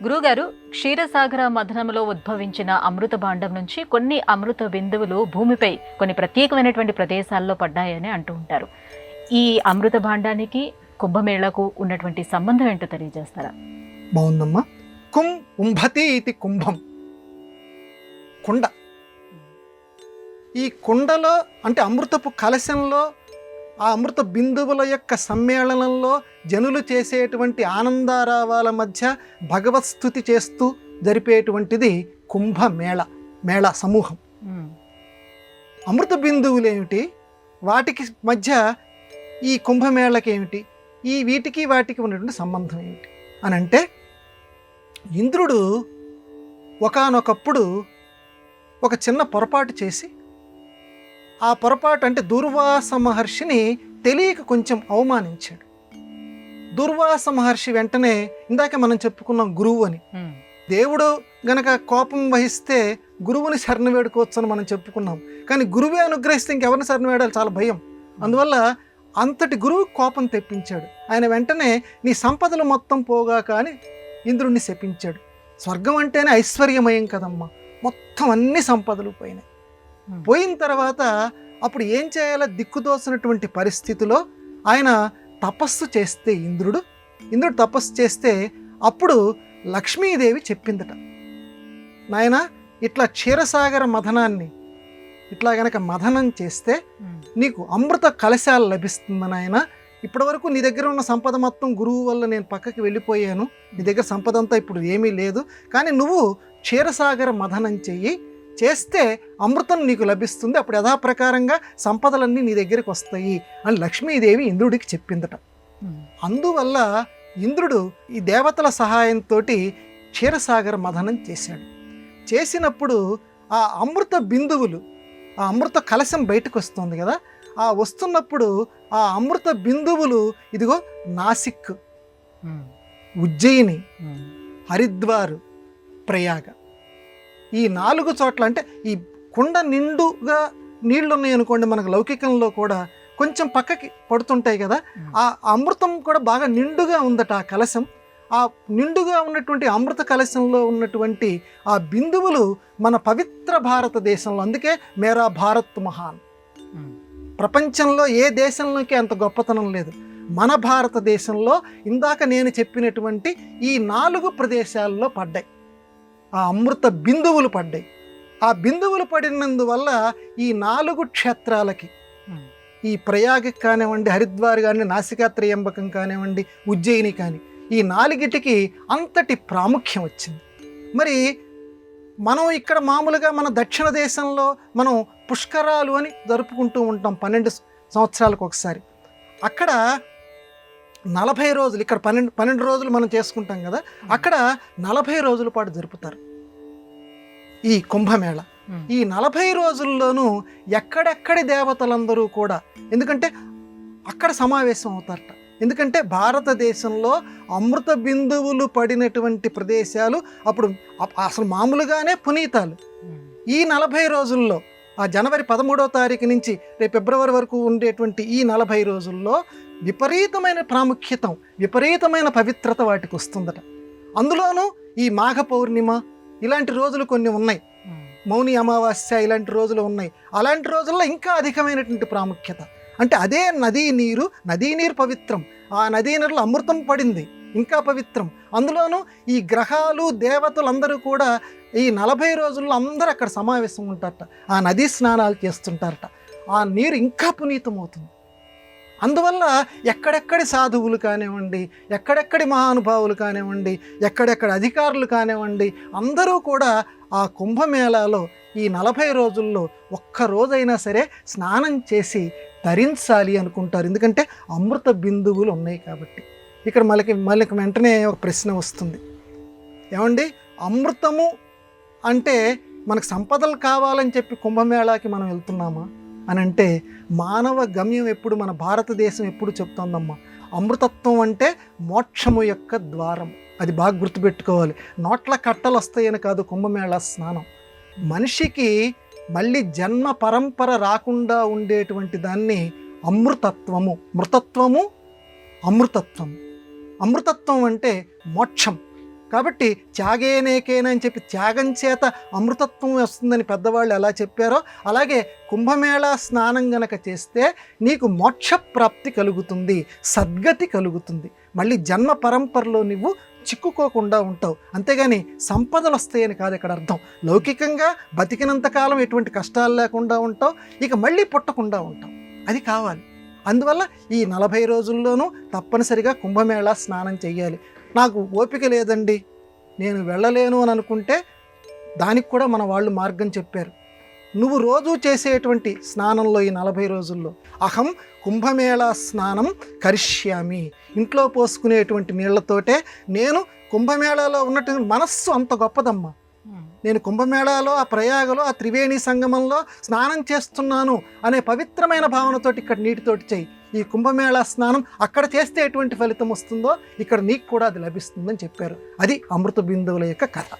గురుగారు, క్షీరసాగర మథనంలో ఉద్భవించిన అమృత భాండం నుంచి కొన్ని అమృత బిందువులు భూమిపై కొన్ని ప్రత్యేకమైనటువంటి ప్రదేశాల్లో పడ్డాయని అంటూ ఉంటారు. ఈ అమృత భాండానికి కుంభమేళకు ఉన్నటువంటి సంబంధం ఏంటో తెలియజేస్తారా? బాగుందమ్మా. కుంభతి ఇది కుంభం, కుండ. ఈ కుండలో అంటే అమృతపు కలశంలో ఆ అమృత బిందువుల యొక్క సమ్మేళనంలో జనులు చేసేటువంటి ఆనందారావాల మధ్య భగవత్ స్తుతి చేస్తూ జరిపేటువంటిది కుంభమేళ, మేళ సమూహం. అమృత బిందువులు ఏమిటి, వాటికి మధ్య ఈ కుంభమేళకి ఏమిటి, ఈ వీటికి వాటికి ఉన్నటువంటి సంబంధం ఏమిటి అని అంటే, ఇంద్రుడు ఒకానొకప్పుడు ఒక చిన్న పొరపాటు చేసి, ఆ పొరపాటు అంటే దుర్వాస మహర్షిని తెలియక కొంచెం అవమానించాడు. దుర్వాస మహర్షి వెంటనే, ఇందాక మనం చెప్పుకున్నాం గురువు అని, దేవుడు గనక కోపం వహిస్తే గురువుని శరణు వేడుకోవచ్చు అని మనం చెప్పుకున్నాం. కానీ గురువే అనుగ్రహిస్తే ఇంకెవరిని శరణు వేడాలి, చాలా భయం. అందువల్ల అంతటి గురువు కోపం తెప్పించాడు. ఆయన వెంటనే నీ సంపదలు మొత్తం పోగాక అని ఇంద్రుడిని శపించాడు. స్వర్గం అంటేనే ఐశ్వర్యమయం కదమ్మా, మొత్తం అన్ని సంపదలు పోయినాయి. పోయిన తర్వాత అప్పుడు ఏం చేయాలో దిక్కుదోసినటువంటి పరిస్థితిలో ఆయన తపస్సు చేస్తే, ఇంద్రుడు తపస్సు చేస్తే అప్పుడు లక్ష్మీదేవి చెప్పిందట, నాయన ఇట్లా క్షీరసాగర మథనాన్ని ఇట్లా గనక మథనం చేస్తే నీకు అమృత కలశాలు లభిస్తుందని. ఆయన ఇప్పటి వరకు నీ దగ్గర ఉన్న సంపద మొత్తం గురువు వల్ల నేను పక్కకి వెళ్ళిపోయాను, నీ దగ్గర సంపద అంతా ఇప్పుడు ఏమీ లేదు, కానీ నువ్వు క్షీరసాగర మథనం చేస్తే అమృతం నీకు లభిస్తుంది, అప్పుడు యథాప్రకారంగా సంపదలన్నీ నీ దగ్గరికి వస్తాయి అని లక్ష్మీదేవి ఇంద్రుడికి చెప్పిందట. అందువల్ల ఇంద్రుడు ఈ దేవతల సహాయంతో క్షీరసాగర మథనం చేశాడు. చేసినప్పుడు ఆ అమృత బిందువులు, ఆ అమృత కలశం బయటకు వస్తుంది కదా, ఆ వస్తున్నప్పుడు ఆ అమృత బిందువులు ఇదిగో నాసిక్, ఉజ్జయిని, హరిద్వార్, ప్రయాగ, ఈ 4 చోట్ల, అంటే ఈ కుండ నిండుగా నీళ్లు ఉన్నాయి అనుకోండి, మనకు లౌకికంలో కూడా కొంచెం పక్కకి పడుతుంటాయి కదా, ఆ అమృతం కూడా బాగా నిండుగా ఉందట ఆ కలశం. ఆ నిండుగా ఉన్నటువంటి అమృత కలశంలో ఉన్నటువంటి ఆ బిందువులు మన పవిత్ర భారతదేశంలో, అందుకే మేరా భారత్ మహాన్, ప్రపంచంలో ఏ దేశంలోకి అంత గొప్పతనం లేదు, మన భారతదేశంలో ఇందాక నేను చెప్పినటువంటి ఈ 4 ప్రదేశాల్లో పడ్డాయి, ఆ అమృత బిందువులు పడ్డాయి. ఆ బిందువులు పడినందువల్ల ఈ 4 క్షేత్రాలకి, ఈ ప్రయాగకి కానివ్వండి, హరిద్వార్ కానీ, నాసికా త్రయంబకం కానివ్వండి, ఉజ్జయిని కానీ, ఈ 4టికి అంతటి ప్రాముఖ్యం వచ్చింది. మరి మనం ఇక్కడ మామూలుగా మన దక్షిణ దేశంలో మనం పుష్కరాలు అని జరుపుకుంటూ ఉంటాం 12 సంవత్సరాలకు ఒకసారి. అక్కడ 40 రోజులు, ఇక్కడ 12 రోజులు మనం చేసుకుంటాం కదా, అక్కడ 40 రోజుల పాటు జరుపుతారు ఈ కుంభమేళ. ఈ 40 రోజుల్లోనూ ఎక్కడెక్కడి దేవతలందరూ కూడా, ఎందుకంటే అక్కడ సమావేశం అవుతారట. ఎందుకంటే భారతదేశంలో అమృత బిందువులు పడినటువంటి ప్రదేశాలు అప్పుడు అసలు మామూలుగానే పునీతాలు. ఈ 40 రోజుల్లో, ఆ జనవరి 13వ తారీఖు నుంచి రేపు ఫిబ్రవరి వరకు ఉండేటువంటి ఈ 40 రోజుల్లో విపరీతమైన ప్రాముఖ్యత, విపరీతమైన పవిత్రత వాటికి వస్తుందట. అందులోనూ ఈ మాఘ పౌర్ణిమ ఇలాంటి రోజులు కొన్ని ఉన్నాయి, మౌని అమావాస్య ఇలాంటి రోజులు ఉన్నాయి. అలాంటి రోజుల్లో ఇంకా అధికమైనటువంటి ప్రాముఖ్యత. అంటే అదే నదీ నీరు పవిత్రం, ఆ నదీ నీరులో అమృతం పడింది, ఇంకా పవిత్రం. అందులోనూ ఈ గ్రహాలు దేవతలు అందరూ కూడా ఈ 40 రోజుల్లో అందరూ అక్కడ సమావేశం ఉంటారట, ఆ నదీ స్నానాలు చేస్తుంటారట. ఆ నీరు ఇంకా పునీతం అవుతుంది. అందువల్ల ఎక్కడెక్కడి సాధువులు కానివ్వండి, ఎక్కడెక్కడి మహానుభావులు కానివ్వండి, ఎక్కడెక్కడ అధికారులు కానివ్వండి, అందరూ కూడా ఆ కుంభమేళాలో ఈ 40 రోజుల్లో ఒక్క రోజైనా సరే స్నానం చేసి తరించాలి అనుకుంటారు. ఎందుకంటే అమృత బిందువులు ఉన్నాయి కాబట్టి. ఇక్కడ మళ్ళీ వెంటనే ఒక ప్రశ్న వస్తుంది, ఏమండి అమృతము అంటే మనకు సంపదలు కావాలని చెప్పి కుంభమేళాకి మనం వెళ్తున్నామా అని అంటే, మానవ గమ్యం ఎప్పుడు, మన భారతదేశం ఎప్పుడు చెప్తోందమ్మా, అమృతత్వం అంటే మోక్షము యొక్క ద్వారం. అది బాగా గుర్తుపెట్టుకోవాలి. నోట్ల కట్టలు వస్తాయని కాదు కుంభమేళా స్నానం. మనిషికి మళ్ళీ జన్మ పరంపర రాకుండా ఉండేటువంటి దాన్ని అమృతత్వము, మృతత్వము, అమృతత్వము. అమృతత్వం అంటే మోక్షం, కాబట్టి త్యాగేనేకేన అని చెప్పి త్యాగం చేత అమృతత్వం వస్తుందని పెద్దవాళ్ళు ఎలా చెప్పారో అలాగే కుంభమేళా స్నానం గనక చేస్తే నీకు మోక్షప్రాప్తి కలుగుతుంది, సద్గతి కలుగుతుంది, మళ్ళీ జన్మ పరంపరలో నువ్వు చిక్కుకోకుండా ఉంటావు. అంతేగాని సంపదలు వస్తాయని కాదు ఇక్కడ అర్థం. లౌకికంగా బతికినంతకాలం ఎటువంటి కష్టాలు లేకుండా ఉంటావు, ఇక మళ్ళీ పుట్టకుండా ఉంటావు. అది కావాలి. అందువల్ల ఈ 40 రోజుల్లోనూ తప్పనిసరిగా కుంభమేళా స్నానం చెయ్యాలి. నాకు ఓపిక లేదండి, నేను వెళ్ళలేను అని అనుకుంటే దానికి కూడా మన వాళ్ళు మార్గం చెప్పారు. నువ్వు రోజు చేసేటువంటి స్నానంలో ఈ 40 రోజుల్లో అహం కుంభమేళా స్నానం కరిష్యామి, ఇంట్లో పోసుకునేటువంటి నీళ్లతోటే నేను కుంభమేళాలో ఉన్నటువంటి మనస్సు అంత గొప్పదమ్మా. నేను కుంభమేళాలో ఆ ప్రయాగలో ఆ త్రివేణి సంగమంలో స్నానం చేస్తున్నాను అనే పవిత్రమైన భావనతోటి ఇక్కడ నీటితోటి చేయి. ఈ కుంభమేళా స్నానం అక్కడ చేస్తే ఎటువంటి ఫలితం వస్తుందో ఇక్కడ నీకు కూడా అది లభిస్తుందని చెప్పారు. అది అమృత బిందువుల యొక్క కథ.